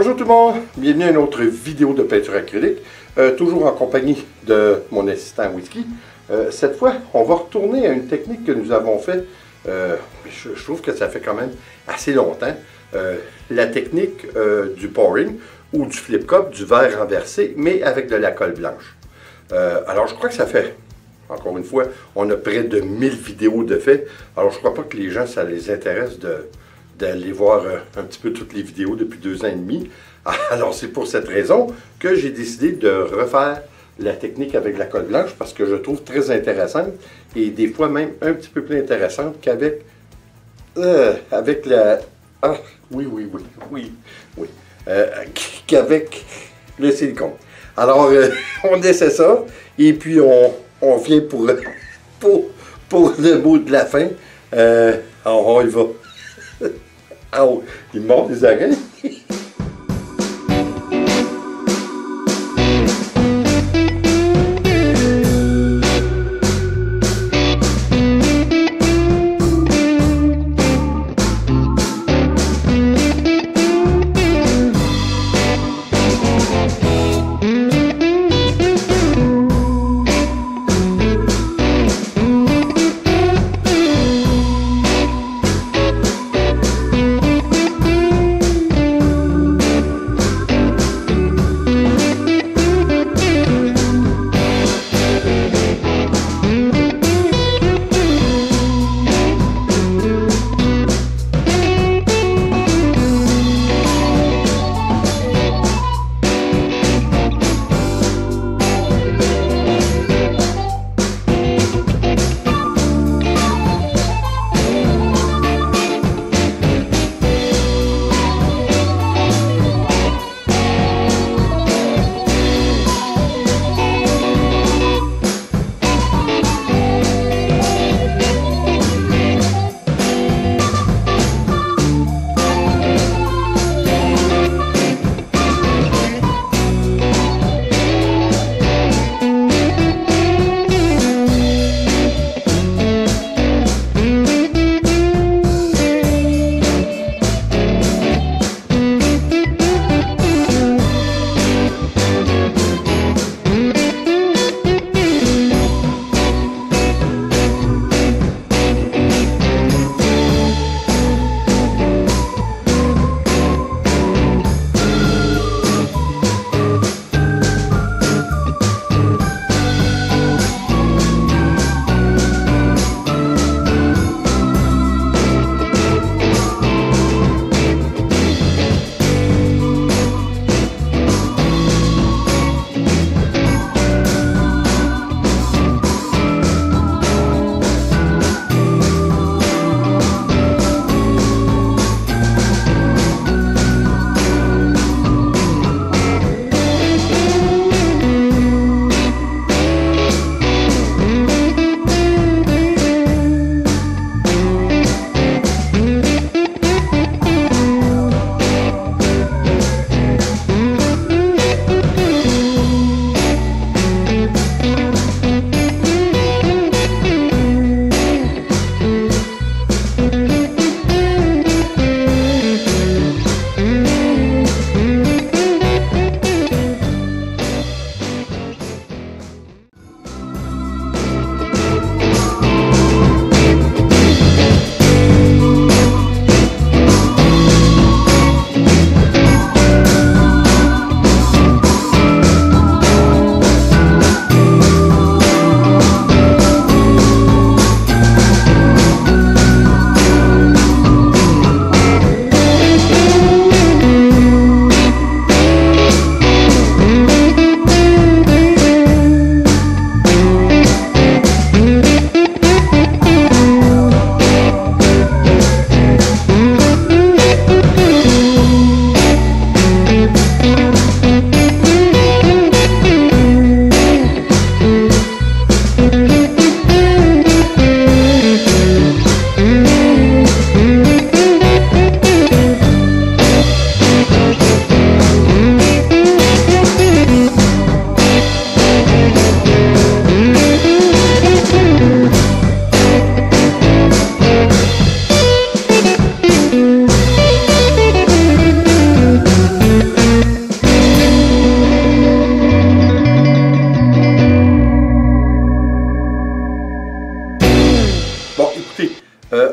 Bonjour tout le monde, bienvenue à une autre vidéo de peinture acrylique, toujours en compagnie de mon assistant Whisky. Cette fois, on va retourner à une technique que nous avons fait, je trouve que ça fait quand même assez longtemps, la technique du pouring ou du flip cup, du verre renversé, mais avec de la colle blanche. Alors je crois que ça fait, encore une fois, on a près de 1000 vidéos de fait, alors je ne crois pas que les gens, ça les intéresse d'aller voir un petit peu toutes les vidéos depuis 2 ans et demi. Alors c'est pour cette raison que j'ai décidé de refaire la technique avec la colle blanche parce que je trouve très intéressante et des fois même un petit peu plus intéressante qu'avec avec la... Ah, oui, qu'avec le silicone. Alors on essaie ça et puis on vient pour le mot de la fin. Alors on y va. Ah, oh, il mord les oreilles.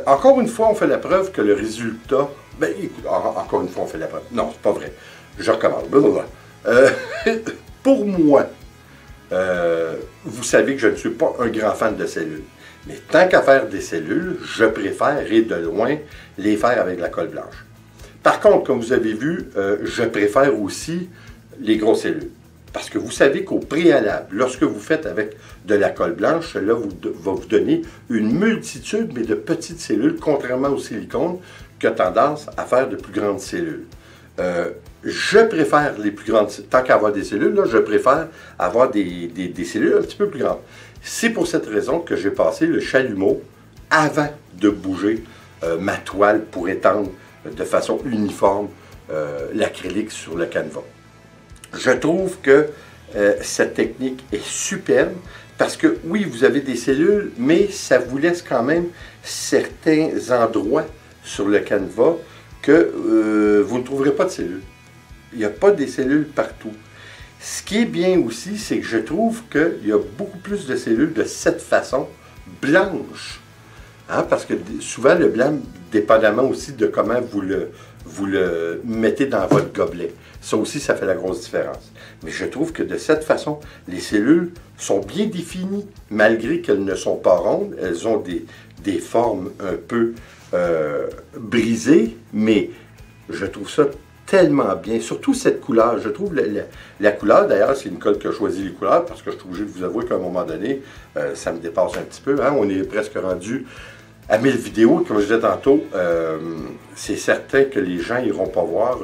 Encore une fois, on fait la preuve que le résultat... Ben, écoute, encore une fois, on fait la preuve. Non, c'est pas vrai. Je recommence. Blablabla. Pour moi, vous savez que je ne suis pas un grand fan de cellules. Mais tant qu'à faire des cellules, je préfère, et de loin, les faire avec la colle blanche. Par contre, comme vous avez vu, je préfère aussi les grosses cellules. Parce que vous savez qu'au préalable, lorsque vous faites avec de la colle blanche, cela va vous donner une multitude, mais de petites cellules, contrairement au silicone, qui a tendance à faire de plus grandes cellules. Je préfère les plus grandes, tant qu'à avoir des cellules, là, je préfère avoir des cellules un petit peu plus grandes. C'est pour cette raison que j'ai passé le chalumeau avant de bouger ma toile pour étendre de façon uniforme l'acrylique sur le canevas. Je trouve que cette technique est superbe parce que oui, vous avez des cellules, mais ça vous laisse quand même certains endroits sur le canevas que vous ne trouverez pas de cellules. Il n'y a pas des cellules partout. Ce qui est bien aussi, c'est que je trouve qu'il y a beaucoup plus de cellules de cette façon, blanches. Hein, parce que souvent, le blanc, dépendamment aussi de comment vous le mettez dans votre gobelet. Ça aussi, ça fait la grosse différence. Mais je trouve que de cette façon, les cellules sont bien définies, malgré qu'elles ne sont pas rondes. Elles ont des formes un peu brisées, mais je trouve ça tellement bien. Surtout cette couleur. Je trouve la couleur, d'ailleurs, c'est une colle qui a choisi les couleurs, parce que je suis obligé de vous avouer qu'à un moment donné, ça me dépasse un petit peu. Hein? On est presque rendu à 1000 vidéos. Comme je disais tantôt, c'est certain que les gens n'iront pas voir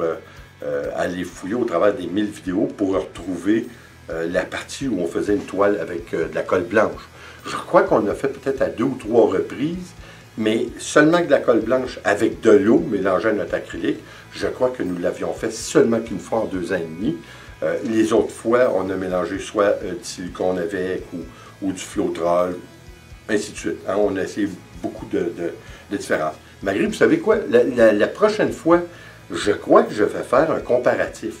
aller fouiller au travers des 1000 vidéos pour retrouver la partie où on faisait une toile avec de la colle blanche. Je crois qu'on l'a fait peut-être à 2 ou 3 reprises, mais seulement de la colle blanche avec de l'eau mélangée à notre acrylique. Je crois que nous l'avions fait seulement qu'une fois en 2 ans et demi. Les autres fois, on a mélangé soit du silicone avec ou du Floetrol, ainsi de suite. Hein, on a essayé beaucoup de différences. Malgré, vous savez quoi, la prochaine fois, je crois que je vais faire un comparatif.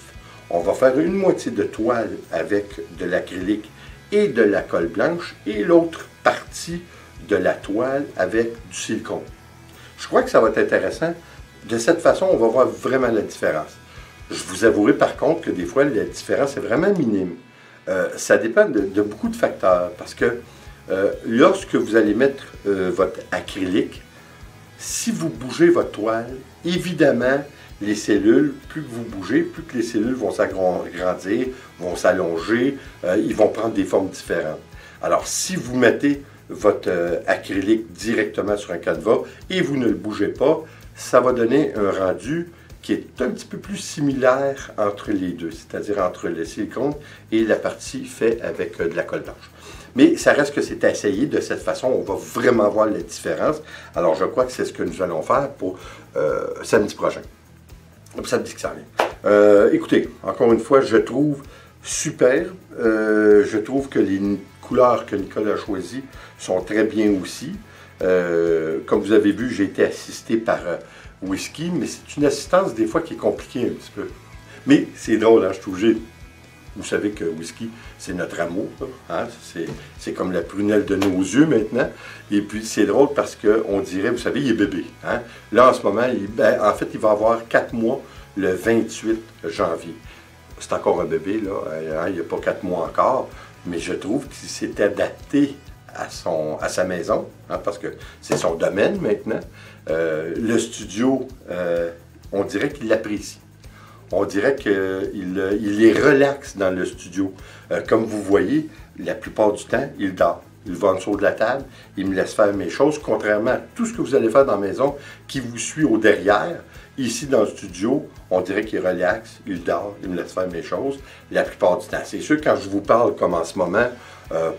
On va faire une moitié de toile avec de l'acrylique et de la colle blanche et l'autre partie de la toile avec du silicone. Je crois que ça va être intéressant. De cette façon, on va voir vraiment la différence. Je vous avouerai par contre que des fois, la différence est vraiment minime. Ça dépend de beaucoup de facteurs parce que lorsque vous allez mettre votre acrylique, si vous bougez votre toile, évidemment, les cellules, plus que vous bougez, plus que les cellules vont s'agrandir, vont s'allonger, ils vont prendre des formes différentes. Alors, si vous mettez votre acrylique directement sur un canevas et vous ne le bougez pas, ça va donner un rendu qui est un petit peu plus similaire entre les deux, c'est-à-dire entre le silicone et la partie faite avec de la colle blanche. Mais ça reste que c'est à essayer de cette façon, on va vraiment voir la différence. Alors je crois que c'est ce que nous allons faire pour samedi prochain. Samedi qui s'en vient. Écoutez, encore une fois, je trouve super. Je trouve que les couleurs que Nicole a choisies sont très bien aussi. Comme vous avez vu, j'ai été assisté par Whisky, mais c'est une assistance des fois qui est compliquée un petit peu. Mais c'est drôle, hein, je suis obligé. Vous savez que Whisky, c'est notre amour. Hein? C'est comme la prunelle de nos yeux maintenant. Et puis c'est drôle parce qu'on dirait, vous savez, il est bébé. Hein? Là, en ce moment, en fait, il va avoir 4 mois le 28 janvier. C'est encore un bébé, là. Hein? Il n'y a pas 4 mois encore. Mais je trouve qu'il s'est adapté à sa maison, hein, parce que c'est son domaine maintenant. Le studio, on dirait qu'il l'apprécie. On dirait qu'il est relax dans le studio. Comme vous voyez, la plupart du temps, il dort. Il va en dessous de la table, il me laisse faire mes choses, contrairement à tout ce que vous allez faire dans la maison qui vous suit au derrière. Ici, dans le studio, on dirait qu'il est relax, il dort, il me laisse faire mes choses la plupart du temps. C'est sûr, quand je vous parle, comme en ce moment,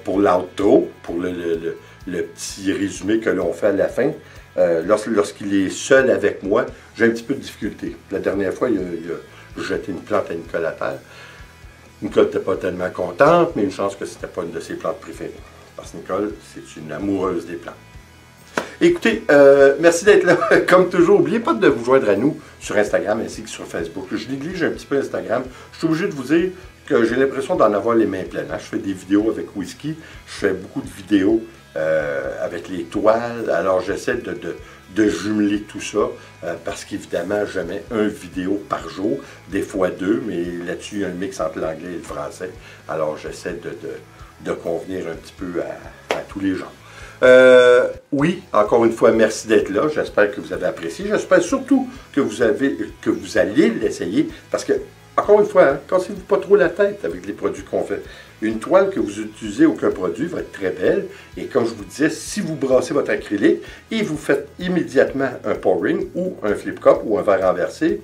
pour l'outro, pour le petit résumé que l'on fait à la fin, lorsqu'il est seul avec moi, j'ai un petit peu de difficulté. La dernière fois, il a jeté une plante à Nicole à terre. Nicole n'était pas tellement contente, mais une chance que ce n'était pas une de ses plantes préférées. Parce que Nicole, c'est une amoureuse des plantes. Écoutez, merci d'être là. Comme toujours, n'oubliez pas de vous joindre à nous sur Instagram ainsi que sur Facebook. Je néglige un petit peu Instagram. Je suis obligé de vous dire que j'ai l'impression d'en avoir les mains pleines. Hein? Je fais des vidéos avec Whisky. Je fais beaucoup de vidéos avec les toiles. Alors j'essaie de jumeler tout ça parce qu'évidemment je mets une vidéo par jour, des fois deux, mais là-dessus il y a un mix entre l'anglais et le français. Alors j'essaie de convenir un petit peu à tous les gens. Oui, encore une fois, merci d'être là. J'espère que vous avez apprécié. J'espère surtout que vous allez l'essayer parce que, encore une fois, hein, cassez-vous pas trop la tête avec les produits qu'on fait. Une toile que vous utilisez, aucun produit, va être très belle. Et comme je vous disais, si vous brassez votre acrylique et vous faites immédiatement un pouring ou un flip cup ou un verre renversé,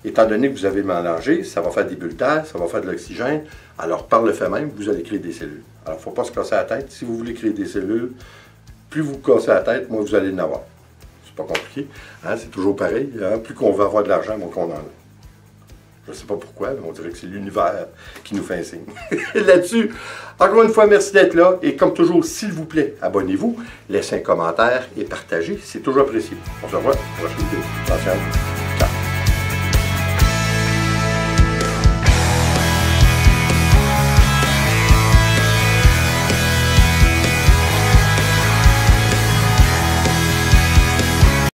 étant donné que vous avez mélangé, ça va faire des bulles d'air, ça va faire de l'oxygène. Alors, par le fait même, vous allez créer des cellules. Alors, il ne faut pas se casser la tête. Si vous voulez créer des cellules, plus vous cassez la tête, moins vous allez en avoir. C'est pas compliqué. Hein? C'est toujours pareil. Hein? Plus qu'on va avoir de l'argent, moins qu'on en a. Je ne sais pas pourquoi, mais on dirait que c'est l'univers qui nous fait un signe. Là-dessus, encore une fois, merci d'être là. Et comme toujours, s'il vous plaît, abonnez-vous, laissez un commentaire et partagez. C'est toujours apprécié. On se revoit pour la prochaine vidéo. Attention.